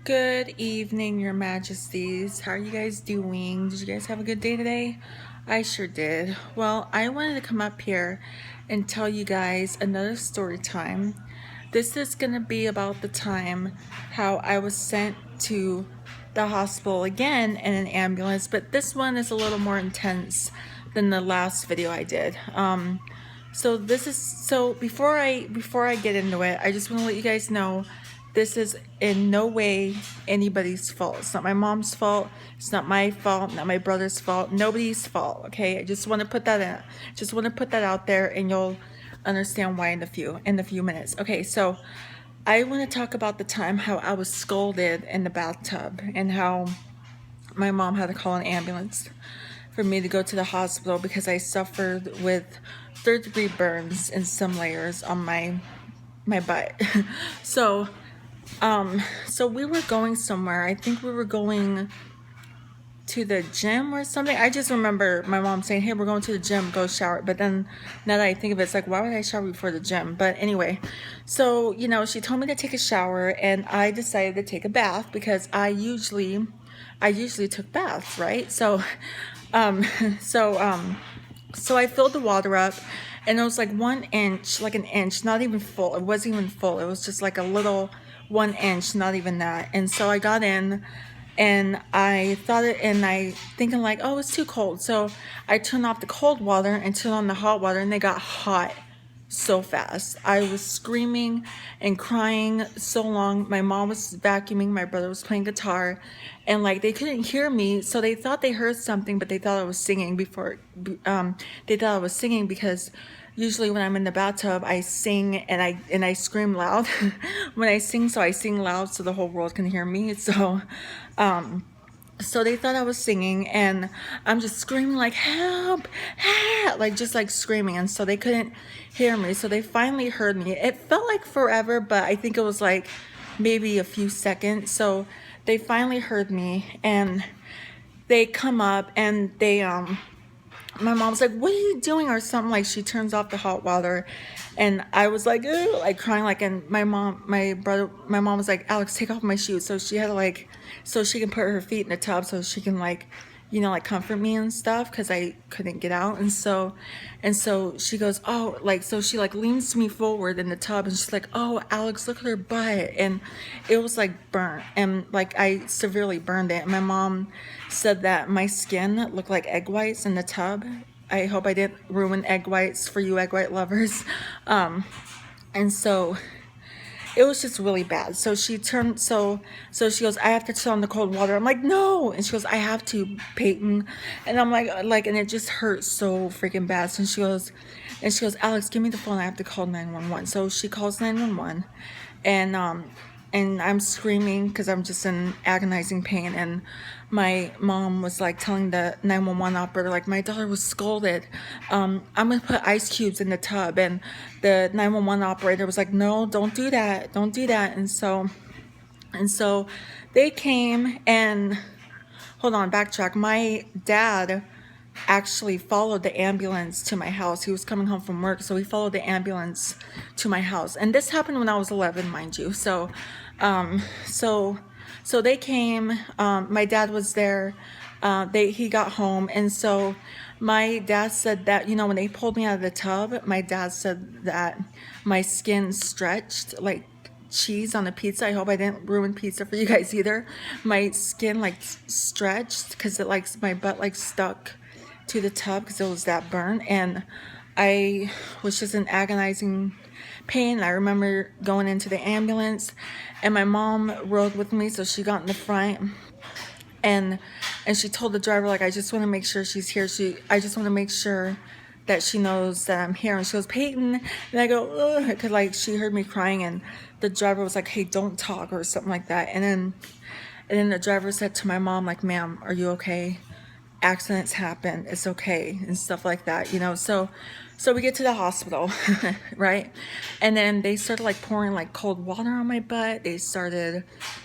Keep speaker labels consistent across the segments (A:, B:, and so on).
A: Good evening, your majesties. How are you guys doing? Did you guys have a good day today? I sure did. Well, I wanted to come up here and tell you guys another story time. This is going to be about the time how I was sent to the hospital again in an ambulance, but this one is a little more intense than the last video I did. So before I get into it, I just want to let you guys know this is in no way anybody's fault. It's not my mom's fault. It's not my fault. Not my brother's fault. Nobody's fault. Okay, I just want to put that in. Just want to put that out there, and you'll understand why in a few minutes. Okay, so I want to talk about the time how I was scolded in the bathtub and how my mom had to call an ambulance for me to go to the hospital because I suffered with third-degree burns in some layers on my butt. so so we were going somewhere. I think we were going to the gym or something. I just remember my mom saying, "Hey, we're going to the gym, go shower." But then now that I think of it, it's like, why would I shower before the gym? But anyway, so she told me to take a shower, and I decided to take a bath because I usually took baths, right? Um so I filled the water up, and it was like 1 inch, like an inch, not even full. It wasn't even full. It was just like a little 1 inch, not even that. And so I got in, and I thinking like, oh, it's too cold. So I turned off the cold water and turned on the hot water, and they got hot so fast. I was screaming and crying so long. My mom was vacuuming, my brother was playing guitar, and like they couldn't hear me, so they thought they heard something, but they thought I was singing because usually when I'm in the bathtub, I sing and I scream loud when I sing, so I sing loud so the whole world can hear me. So they thought I was singing, and I'm just screaming like, help, help, like just like screaming. And so they couldn't hear me. So they finally heard me. It felt like forever, but I think it was like maybe a few seconds. So they finally heard me, and they come up, and my mom's like, what are you doing, or something. Like, she turns off the hot water, and I was like, ooh, like crying, like. And my mom was like, Alex, take off my shoes. So she had to like, so she can put her feet in the tub so she can like, like comfort me and stuff, because I couldn't get out. And so she goes, oh, like, so she like leans me forward in the tub, and she's like, oh, Alex, look at her butt. And it was like burnt, and like I severely burned it. And my mom said that my skin looked like egg whites in the tub. I hope I didn't ruin egg whites for you egg white lovers. And so it was just really bad. So so she goes, I have to turn on the cold water. I'm like, no. And she goes, I have to, Peyton. And I'm like, and it just hurt so freaking bad. So she goes, Alex, give me the phone. I have to call 911. So she calls 911, and I'm screaming because I'm just in agonizing pain. And my mom was like telling the 911 operator, like, my daughter was scolded. I'm gonna put ice cubes in the tub. And the 911 operator was like, no, don't do that, don't do that. And so they came, and hold on, backtrack. My dad actually followed the ambulance to my house. He was coming home from work, so he followed the ambulance to my house. And this happened when I was 11, mind you. So they came. My dad was there. He got home, and so my dad said that, when they pulled me out of the tub, my dad said that my skin stretched like cheese on a pizza. I hope I didn't ruin pizza for you guys either. My skin like stretched because it like my butt like stuck to the tub because it was that burn, and I was just in agonizing pain. I remember going into the ambulance, and my mom rode with me, so she got in the front, and she told the driver, like, I just want to make sure she's here. I just want to make sure that she knows that I'm here. And she goes, Peyton. And I go, ugh, because like she heard me crying, and the driver was like, hey, don't talk, or something like that. And then the driver said to my mom, like, ma'am, are you okay? Accidents happen, it's okay, and stuff like that. So we get to the hospital, right? And then they started like pouring like cold water on my butt. They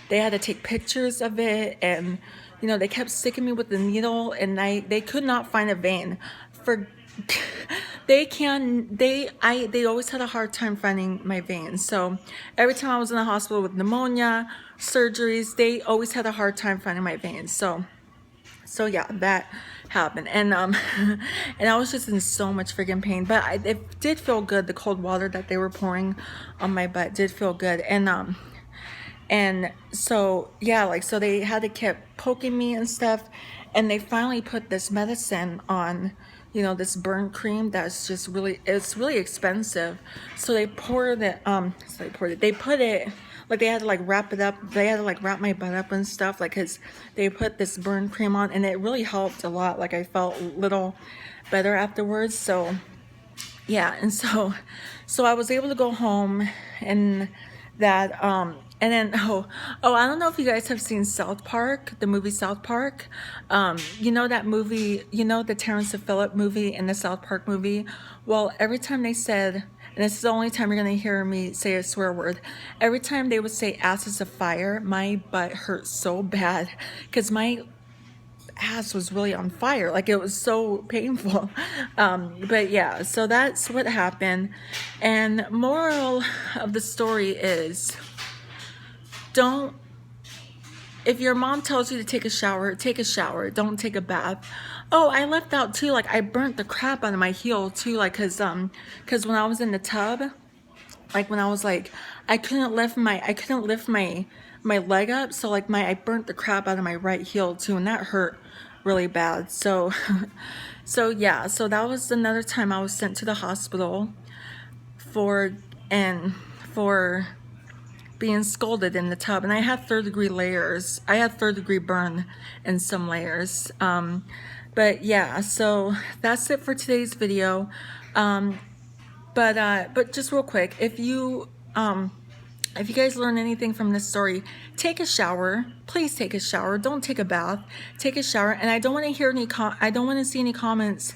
A: had to take pictures of it, and they kept sticking me with the needle, and they could not find a vein for they always had a hard time finding my veins. So every time I was in the hospital with pneumonia, surgeries, they always had a hard time finding my veins. So yeah, that happened, and and I was just in so much freaking pain, but it did feel good. The cold water that they were pouring on my butt did feel good, and so yeah, like, so they had to keep poking me and stuff, and they finally put this medicine on, you know, this burn cream that's just really, it's really expensive. So they poured it, they put it, like, they had to like wrap it up, they had to like wrap my butt up and stuff, like, cause they put this burn cream on, and it really helped a lot. Like, I felt a little better afterwards. So yeah, and so I was able to go home, and that and then I don't know if you guys have seen South Park, the movie South Park. You know that movie, you know, the Terrence and Phillip movie and the South Park movie? Well, every time they said, and this is the only time you're gonna hear me say a swear word, every time they would say asses of fire, my butt hurt so bad, because my ass was really on fire. Like, it was so painful. But yeah, so that's what happened. And moral of the story is, don't, if your mom tells you to take a shower, take a shower. Don't take a bath. Oh, I left out too, like, I burnt the crap out of my heel too, like, cause when I was in the tub, like, when I was like, I couldn't lift my leg up, so like, I burnt the crap out of my right heel too, and that hurt really bad. So so yeah, so that was another time I was sent to the hospital for being scolded in the tub, and I had third-degree layers. I had third-degree burn in some layers. But yeah, so that's it for today's video. But just real quick, if you guys learn anything from this story, take a shower. Please take a shower. Don't take a bath. Take a shower. And I don't want to hear I don't want to see any comments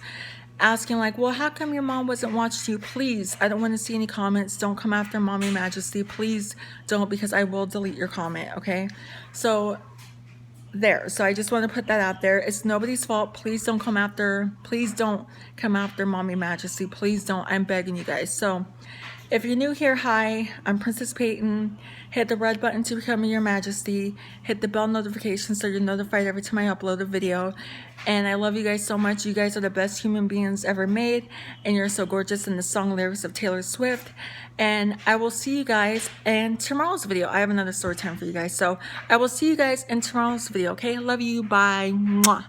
A: asking like, well, how come your mom wasn't watching you? Please, I don't want to see any comments. Don't come after Mommy Majesty. Please don't, because I will delete your comment, okay? So there. So I just want to put that out there. It's nobody's fault. Please don't come after Mommy Majesty. Please don't. I'm begging you guys. So if you're new here, hi, I'm Princess Peyton. Hit the red button to become your majesty. Hit the bell notification so you're notified every time I upload a video. And I love you guys so much. You guys are the best human beings ever made. And you're so gorgeous in the song lyrics of Taylor Swift. And I will see you guys in tomorrow's video. I have another story time for you guys. So I will see you guys in tomorrow's video, okay? Love you. Bye. Mwah.